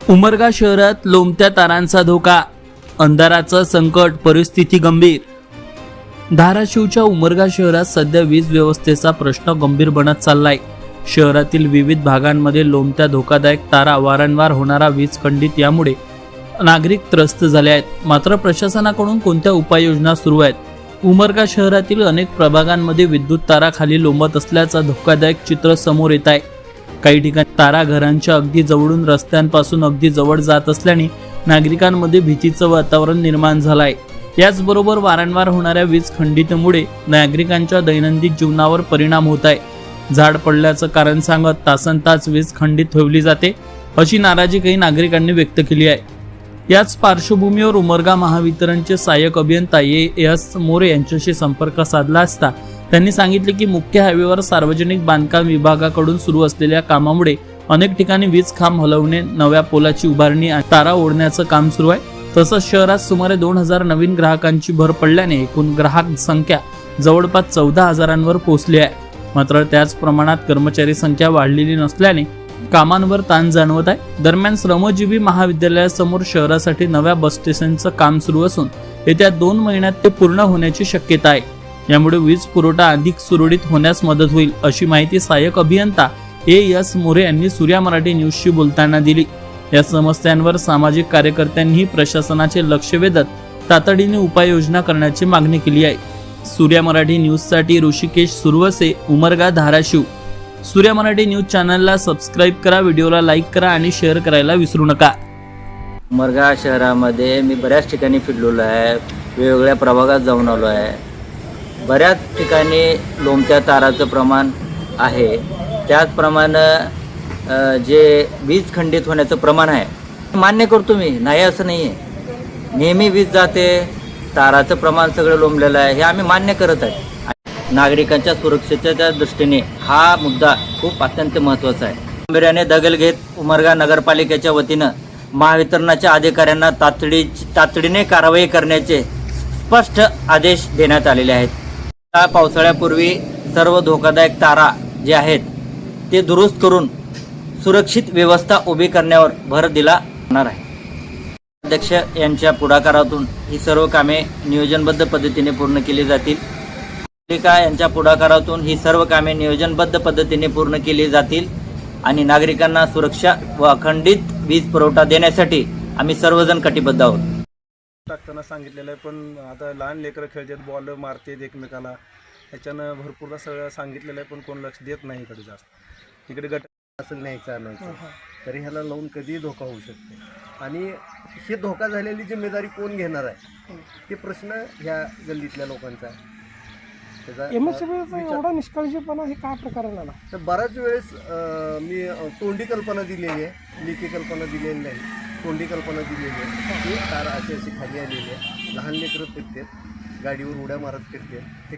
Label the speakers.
Speaker 1: उमरगा शहरात लोंबत्या तारांचा धोका, अंधाराचं संकट, परिस्थिती गंभीर। धाराशिवच्या उमरगा शहरात सध्या वीज व्यवस्थेचा प्रश्न गंभीर बनत चाललाय। शहरातील विविध भागांमध्ये लोंबत्या धोकादायक तारा, वारंवार होणारा वीज खंडित यामुळे नागरिक त्रस्त झाले आहेत। मात्र प्रशासनाकडून कोणत्या उपाययोजना सुरू आहेत? उमरगा शहरातील अनेक प्रभागांमध्ये विद्युत तारा खाली लोंबत असल्याचं धोकादायक चित्र समोर येत आहे। काही ठिकाणी तारा घरांच्या अगदी जवळून रस्त्यांपासून अगदी जवळ जात असल्याने नागरिकांमध्ये भीतीचं वातावरण निर्माण झालं आहे। याचबरोबर वारंवार होणाऱ्या वीज खंडितमुळे नागरिकांच्या दैनंदिन जीवनावर परिणाम होत आहे। झाड पडल्याचं कारण सांगत तासनतास वीज खंडित ठेवली जाते, अशी नाराजी काही नागरिकांनी व्यक्त केली आहे। याच पार्श्वभूमीवर उमरगा महावितरणचे सहाय्यक अभियंता एस मोरे यांच्याशी संपर्क साधला असता त्यांनी सांगितले की मुख्य हायवेवर सार्वजनिक बांधकाम विभागाकडून सुरू असलेल्या कामामुळे अनेक ठिकाणी वीज खांब हलवणे, नव्या पोलाची उभारणी आणि तारा ओढण्याचं काम सुरू आहे। तसंच शहरात सुमारे 2000 नवीन ग्राहकांची भर पडल्याने एकूण ग्राहक संख्या जवळपास 14,000वर पोहोचली आहे। मात्र त्याच प्रमाणात कर्मचारी संख्या वाढलेली नसल्याने कामांवर ताण जाणवत आहे। दरम्यान श्रमजीवी महाविद्यालयासमोर शहरासाठी नव्या बस स्टेशनचं काम सुरू असून येत्या 2 महिन्यात ते पूर्ण होण्याची शक्यता आहे। यामुळे वीज पुरवठा अधिक सुरळीत होण्यास मदत होईल, अशी माहिती सहाय्यक अभियंता एस मोरे यांनी सूर्या मराठी न्यूजशी बोलताना दिली। या समस्यांवर सामाजिक कार्यकर्त्यांनी प्रशासनाचे लक्ष वेधत तातडीने उपाययोजना करण्याची मागणी केली आहे। सूर्या मराठी न्यूजसाठी ऋषिकेश सुरवसे, उमरगा, धाराशिव। सूर्या मराठी न्यूज चॅनलला सबस्क्राईब करा, व्हिडिओला लाईक करा आणि शेअर करायला विसरू नका।
Speaker 2: उमरगा शहरामध्ये मी बऱ्याच ठिकाणी फिरलेलो आहे, वेगवेगळ्या प्रभागात जाऊन आलो आहे। बऱ्याच ठिकाणी लोंबत्या ताराचं प्रमाण आहे, त्याचप्रमाणे जे वीज खंडित होण्याचं प्रमाण आहे मान्य करतो मी, नाही असं नाही आहे। नेहमी वीज जाते, ताराचं प्रमाण सगळं लोंबलेलं आहे, हे आम्ही मान्य करत आहे। नागरिकांच्या सुरक्षेच्या दृष्टीने हा मुद्दा खूप अत्यंत महत्त्वाचा आहे। गांभीर्याने दखल घेत उमरगा नगरपालिकेच्या वतीनं महावितरणाच्या अधिकाऱ्यांना तातडीने कारवाई करण्याचे स्पष्ट आदेश देण्यात आलेले आहेत। पावसाळ्यापूर्वी सर्व धोकादायक तारा जे आहेत ते दुरुस्त करून सुरक्षित व्यवस्था उभी करण्यावर भर दिला जाणार आहे। अध्यक्ष यांच्या पुढाकारातून ही सर्व कामे नियोजनबद्ध पद्धतीने पूर्ण केली जातील। पालिका यांच्या पुढाकारातून ही सर्व कामे नियोजनबद्ध पद्धतीने पूर्ण केली जातील आणि नागरिकांना सुरक्षा व अखंडित वीज पुरवठा देण्यासाठी आम्ही सर्वजण कटिबद्ध आहोत।
Speaker 3: टाकताना सांगितलेलं आहे, पण आता लहान लेकरं खेळतात, बॉल मारतात एकमेकाला, ह्याच्यानं भरपूर सगळं सांगितलेलं आहे, पण कोण लक्ष देत नाही इकडे जास्त। इकडे गट
Speaker 4: असं न्यायचं आणायचं तरी ह्याला लावून कधीही धोका होऊ शकते आणि हे धोका झालेली जिम्मेदारी कोण घेणार आहे ते प्रश्न ह्या गल्लीतल्या लोकांचा आहे।
Speaker 5: एवढा निष्काळजीपणा हे काय प्रकार आला?
Speaker 4: तर बऱ्याच वेळेस मी तोंडी कल्पना दिलेली आहे, लेखी कल्पना दिलेली नाही, तोंडी कल्पना दिलेली आहे। ही तार अशी खाली आलेली आहे, लहान लेकरं फिरतात, गाडीवर उड्या मारत फिरतात।